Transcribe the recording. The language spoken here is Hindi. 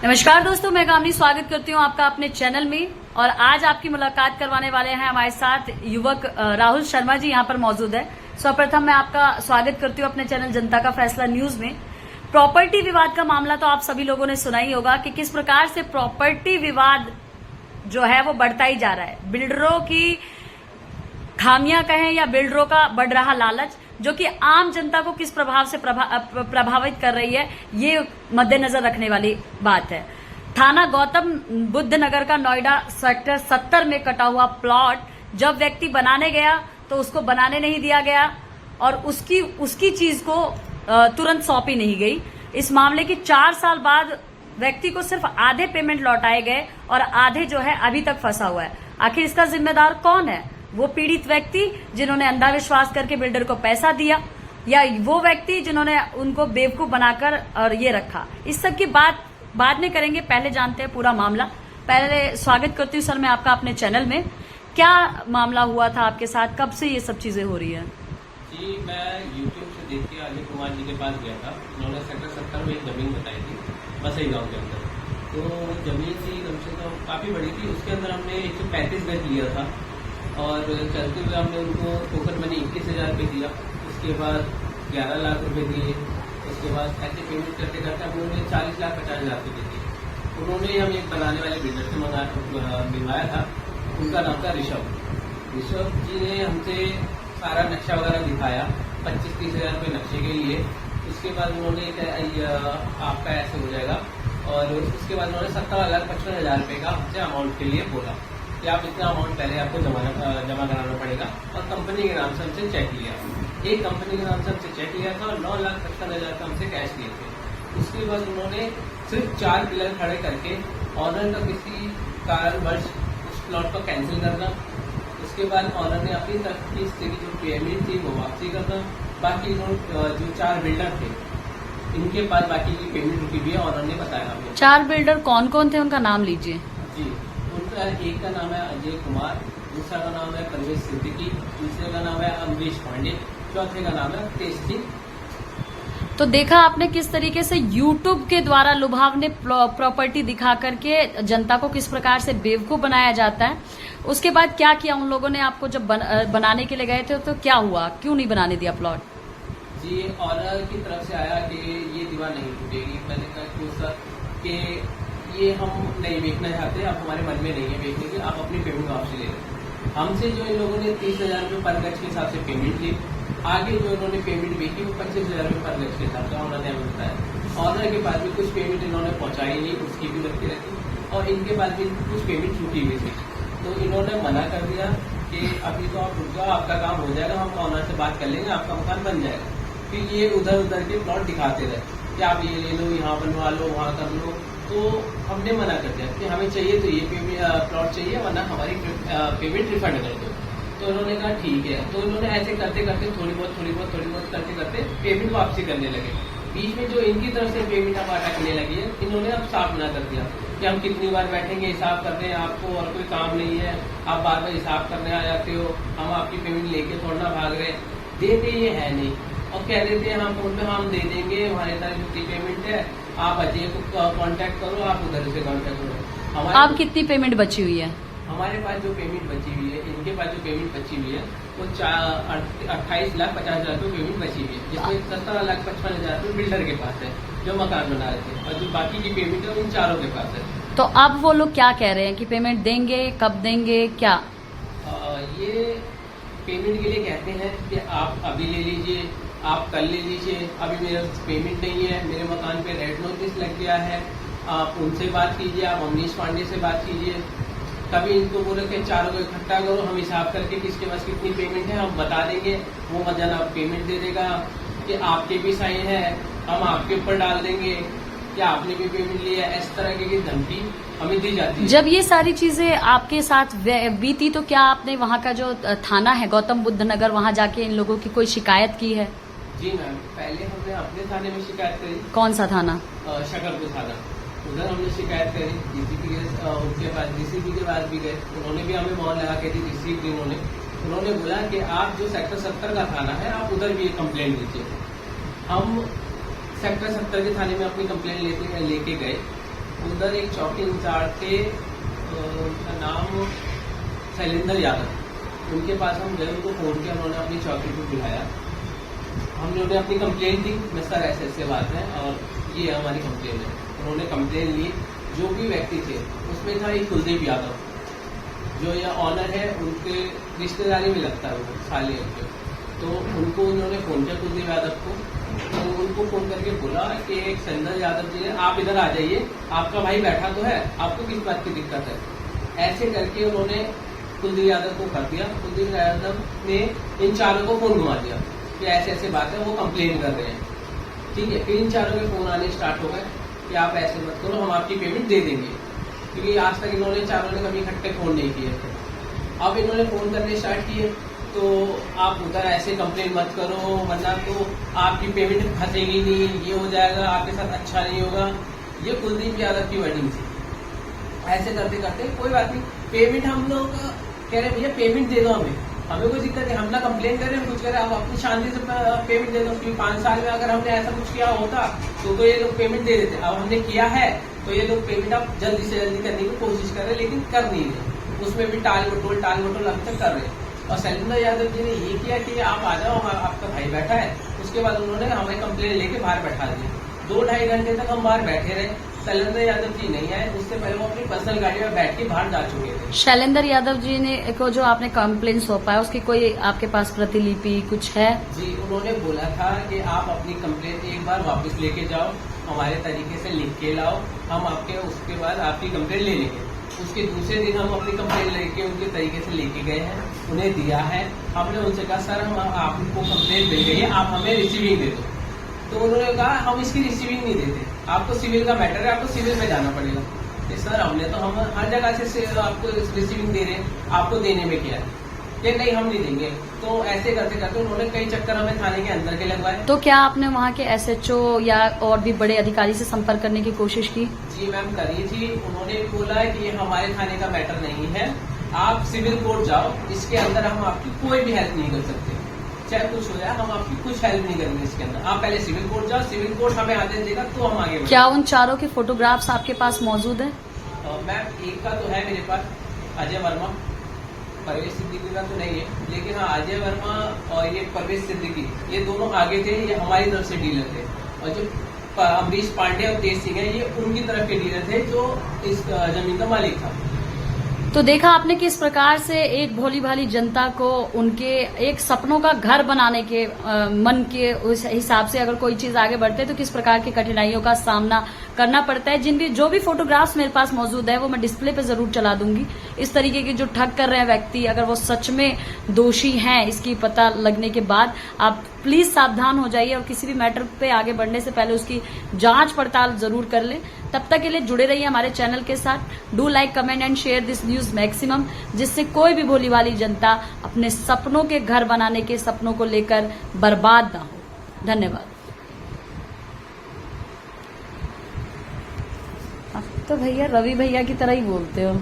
नमस्कार दोस्तों, मैं गामनी स्वागत करती हूं आपका अपने चैनल में। और आज आपकी मुलाकात करवाने वाले हैं हमारे साथ युवक राहुल शर्मा जी यहाँ पर मौजूद है। सर्वप्रथम मैं आपका स्वागत करती हूँ अपने चैनल जनता का फैसला न्यूज में। प्रॉपर्टी विवाद का मामला तो आप सभी लोगों ने सुना ही होगा कि किस प्रकार से प्रॉपर्टी विवाद जो है वो बढ़ता ही जा रहा है। बिल्डरों की खामियां कहें या बिल्डरों का बढ़ रहा लालच, जो कि आम जनता को किस प्रभाव से प्रभावित कर रही है, ये मद्देनजर रखने वाली बात है। थाना गौतम बुद्ध नगर का नोएडा सेक्टर 70 में कटा हुआ प्लॉट जब व्यक्ति बनाने गया तो उसको बनाने नहीं दिया गया और उसकी चीज को तुरंत सौंपी नहीं गई। इस मामले की 4 साल बाद व्यक्ति को सिर्फ आधे पेमेंट लौटाए गए और आधे जो है अभी तक फंसा हुआ है। आखिर इसका जिम्मेदार कौन है? वो पीड़ित व्यक्ति जिन्होंने अंधाविश्वास करके बिल्डर को पैसा दिया, या वो व्यक्ति जिन्होंने उनको बेवकूफ बनाकर और ये रखा? इस सब की बात बाद में करेंगे, पहले जानते हैं पूरा मामला। पहले स्वागत करती हूँ सर मैं आपका अपने चैनल में। क्या मामला हुआ था आपके साथ, कब से ये सब चीजें हो रही है? जी, मैं YouTube से देख के अजय कुमार जी के पास गया था। उन्होंने सेक्टर 70 में एक जमीन बताई थी बसई गांव के अंदर। तो जमीन थी कम से कम काफ़ी बड़ी थी। उसके अंदर हमने 135 गज लिया था और चलते हुए हमने उनको टोकन मनी 21,000 रुपये दिया। उसके बाद 11 लाख रुपए दिए। उसके बाद ऐसे पेमेंट करते करते हम लोगों ने 40,50,000 रुपये दिए। उन्होंने हम एक बनाने वाले बिल्डर से मिलवाया था। उनका नाम था ऋषभ जी ने हमसे सारा नक्शा वगैरह दिखाया 25-30,000 रुपये नक्शे के लिए। उसके बाद उन्होंने आपका ऐसे हो जाएगा और उसके बाद उन्होंने 17,55,000 रुपये का हमसे अमाउंट के लिए बोला कि आप इतना अमाउंट पहले आपको जमा कराना पड़ेगा। और कंपनी के नाम से हमसे चेक लिया, एक कंपनी के नाम से हमसे चेक लिया था और 9,55,000 का हमसे कैश लिए थे। उसके बाद उन्होंने सिर्फ 4 पिलर खड़े करके ऑनर का किसी कारणवश उस प्लॉट को कैंसिल करना। उसके बाद ऑनर ने अपनी तरफ की जो पेमेंट थी वो वापसी करना। बाकी जो 4 बिल्डर थे इनके पास बाकी की पेमेंट रुकी भी है, ऑनर ने बताया हमें। 4 बिल्डर कौन कौन थे, उनका नाम लीजिए। जी, उनका एक का नाम है अजय कुमार, दूसरा का नाम है परवेश सिद्दीकी, तीसरे का नाम है अमरीश पांडे, चौथे का नाम है तेज सिंह। तो देखा आपने किस तरीके से YouTube के द्वारा लुभावने प्रॉपर्टी दिखा करके जनता को किस प्रकार से बेवकूफ बनाया जाता है। उसके बाद क्या किया उन लोगों ने? आपको जब बनाने के लिए गए थे तो क्या हुआ, क्यों नहीं बनाने दिया प्लॉट? जी, ऑनर की तरफ से आया कि ये दीवार नहीं टूटेगी। मैंने कहा क्यों सर, कि ये हम नहीं बेचना चाहते, आप हमारे मन में नहीं है बेचने की, आप अपनी पेमेंट वापसी ले लें। हमसे जो इन लोगों ने 30,000 रुपये पर गज के हिसाब से पेमेंट ली। आगे जो इन्होंने पेमेंट बेची वो 25,000 रुपये पर गज के हिसाब से ऑनर ने हमें बताया। ऑनर के पास भी कुछ पेमेंट इन्होंने पहुंचाई नहीं, उसकी भी लगती रहती, और इनके पास भी कुछ पेमेंट छूटी हुई थी। तो इन्होंने मना कर दिया कि अभी तो आप रुक जाओ, आपका काम हो जाएगा, हम ऑनर से बात कर लेंगे, आपका मकान बन जाएगा। फिर ये उधर उधर के प्लॉट दिखाते रहे कि आप ये ले लो, यहाँ बनवा लो, वहाँ कर लो। तो हमने मना कर दिया कि हमें चाहिए तो ये प्लॉट चाहिए, वरना हमारी पेमेंट रिफंड कर दो। तो उन्होंने कहा ठीक है। तो इन्होंने ऐसे करते करते थोड़ी बहुत करते करते पेमेंट वापसी करने लगे। बीच में जो इनकी तरफ से पेमेंट हम अटकने लगी है, इन्होंने अब साफ मना कर दिया कि हम कितनी बार बैठेंगे, हिसाब करते हैं, आपको और कोई काम नहीं है, आप बार बार हिसाब करने आ जाते हो, हम आपकी पेमेंट लेके थोड़ा भाग रहे, देते ये है नहीं। और कह देते हैं हम फोन पे हम दे देंगे, हमारे तरफ जितनी पेमेंट है आप अजय को कांटेक्ट करो, आप उधर से कांटेक्ट करो। आप कितनी पेमेंट बची हुई है? हमारे पास जो पेमेंट बची हुई है, इनके पास जो पेमेंट बची हुई है वो 28,50,000 रुपये पेमेंट बची हुई है, जिसमें 17,55,000 रुपये बिल्डर के पास है जो मकान बना रहे थे, और जो बाकी की पेमेंट है उन चारों के पास है। तो अब वो लोग क्या कह रहे हैं कि पेमेंट देंगे, कब देंगे, क्या? ये पेमेंट के लिए कहते हैं कि आप अभी ले लीजिए, आप कल ले लीजिए, अभी मेरा पेमेंट नहीं है, मेरे मकान पे रेड नोटिस लग गया है, आप उनसे बात कीजिए, आप अमरीश पांडे से बात कीजिए। कभी इनको बोले कि चारों को इकट्ठा करो, हम हिसाब करके किसके पास कितनी पेमेंट है हम बता देंगे, वो मजाना पेमेंट दे देगा कि आपके भी साइन है, हम आपके ऊपर डाल देंगे कि आपने भी पेमेंट लिया। इस तरह की धमकी हमें दी जाती है। जब ये सारी चीजें आपके साथ बीती तो क्या आपने वहाँ का जो थाना है गौतम बुद्ध नगर, वहाँ जाके इन लोगों की कोई शिकायत की है? जी मैम, पहले हमने अपने थाने में शिकायत करी। कौन सा थाना? शकरपुर थाना। उधर हमने शिकायत करी, डीसीपी उनके पास, डीसीपी के पास भी गए, उन्होंने भी हमें मोहर लगा के दी, रिसीव दी उन्होंने बोला कि आप जो सेक्टर 70 का थाना है आप उधर भी कंप्लेंट दीजिए। हम सेक्टर 70 के थाने में अपनी कंप्लेंट लेके गए। उधर एक चौकी इंचार्ज थे, उनका नाम शैलेंद्र यादव, उनके पास हम गए, उनको फोन किया, उन्होंने अपनी चौकी को बुलाया, हमने उन्हें अपनी कंप्लेंट दी, मैं सर ऐसे ऐसे बात है और ये हमारी कंप्लेन है। उन्होंने कंप्लेन ली, जो भी व्यक्ति थे उसमें था एक कुलदीप यादव, जो यह ऑनर है, उनके रिश्तेदारी में लगता है वो साले उनके, तो उनको उन्होंने फोन किया कुलदीप यादव को, तो उनको फोन करके बोला कि एक शैलेंद्र यादव जी है, आप इधर आ जाइए, आपका भाई बैठा तो है, आपको किस बात की दिक्कत है। ऐसे करके उन्होंने कुलदीप यादव को कर दिया। कुलदीप यादव ने इन चारों को फोन घुमा दिया कि ऐसे ऐसे बात है, वो कंप्लेन कर रहे हैं, ठीक है। फिर इन चारों के फोन आने स्टार्ट हो गए कि आप ऐसे मत करो, हम आपकी पेमेंट दे देंगे, क्योंकि आज तक इन्होंने चारों ने कभी इकट्ठे फोन नहीं किए थे। अब इन्होंने फोन करने स्टार्ट किए, तो आप उधर ऐसे कंप्लेन मत करो, वरना तो आपकी पेमेंट फंसेगी नहीं, ये हो जाएगा, आपके साथ अच्छा नहीं होगा। ये कुलदीप यादव की वर्डिंग थी। ऐसे करते करते कोई बात नहीं, पेमेंट हम लोग कह रहे भैया पेमेंट दे दो, हमें कोई दिक्कत नहीं, हम ना कंप्लेन कर रहे हैं कुछ कर रहे हैं, आप अपनी शांति से पेमेंट दे दो, क्योंकि 5 साल में अगर हमने ऐसा कुछ किया होता तो ये लोग पेमेंट दे देते। अब हमने किया है तो ये लोग पेमेंट आप जल्दी से जल्दी करने की कोशिश कर रहे हैं, लेकिन कर नहीं रहे, उसमें भी टाल मटोल अभी तक कर रहे हैं। और शैलेंद्र यादव जी ने ये किया कि आप आ जाओ, आपका भाई बैठा है, उसके बाद उन्होंने हमें कंप्लेन लेके बाहर बैठा दिया। 2-2.5 घंटे तक हम बाहर बैठे रहे, शैलेंद्र यादव जी नहीं आए, उससे पहले वो अपनी पर्सनल गाड़ी में बैठ के बाहर जा चुके थे। शैलेंद्र यादव जी ने को जो आपने कंप्लेन सौंपा है, उसकी कोई आपके पास प्रतिलिपि कुछ है? जी, उन्होंने बोला था कि आप अपनी कंप्लेन एक बार वापस लेके जाओ, हमारे तरीके से लिख के लाओ, हम आपके उसके बाद आपकी कंप्लेन ले लेंगे। उसके दूसरे दिन हम अपनी कंप्लेन लेके उनके तरीके से लेके गए हैं, उन्हें दिया है। हमने उनसे कहा सर हम आपको कंप्लेन मिल गई है, आप हमें रिसीविंग दे दो, तो उन्होंने कहा हम इसकी रिसीविंग नहीं देते, आपको सिविल का मैटर है, आपको सिविल में जाना पड़ेगा। तो सर हमने तो हम हर जगह से आपको रिसीविंग दे रहे हैं, आपको देने में क्या है, ये नहीं हम नहीं देंगे। तो ऐसे करते करते उन्होंने कई चक्कर हमें थाने के अंदर के लगवाए। तो क्या आपने वहाँ के SHO या और भी बड़े अधिकारी से संपर्क करने की कोशिश की? जी मैम करी थी, उन्होंने भी बोला कि ये हमारे थाने का मैटर नहीं है, आप सिविल कोर्ट जाओ, इसके अंदर हम आपकी कोई भी हेल्प नहीं कर सकते, चाहे कुछ हो जाए हम आपकी कुछ हेल्प नहीं करेंगे इसके अंदर, आप पहले सिविल कोर्ट जाओ, सिविल कोर्ट हमें आदेश देगा तो हम आगे बढ़ेंगे। क्या उन चारों के फोटोग्राफ्स आपके पास मौजूद है? मैम एक का तो है मेरे पास, अजय वर्मा, परवेश सिद्दीकी का तो नहीं है, लेकिन हाँ अजय वर्मा और ये परवेश सिद्दीकी ये दोनों आगे थे, ये हमारी तरफ से डीलर थे, और जो अमरीश पांडे और तेज सिंह है ये उनकी तरफ के डीलर थे, जो इस जमीन का मालिक था। तो देखा आपने कि इस प्रकार से एक भोली भाली जनता को उनके एक सपनों का घर बनाने के मन के उस हिसाब से अगर कोई चीज आगे बढ़ते है तो किस प्रकार की कठिनाइयों का सामना करना पड़ता है। जो भी फोटोग्राफ्स मेरे पास मौजूद है वो मैं डिस्प्ले पे जरूर चला दूंगी। इस तरीके के जो ठग कर रहे हैं व्यक्ति, अगर वो सच में दोषी हैं इसकी पता लगने के बाद, आप प्लीज सावधान हो जाइए और किसी भी मैटर पे आगे बढ़ने से पहले उसकी जांच पड़ताल जरूर कर लें। तब तक के लिए जुड़े रहिए हमारे चैनल के साथ। Do like, comment and share this news maximum, जिससे कोई भी भोली भाली जनता अपने सपनों के घर बनाने के सपनों को लेकर बर्बाद ना हो। धन्यवाद। अब तो भैया रवि भैया की तरह ही बोलते हो।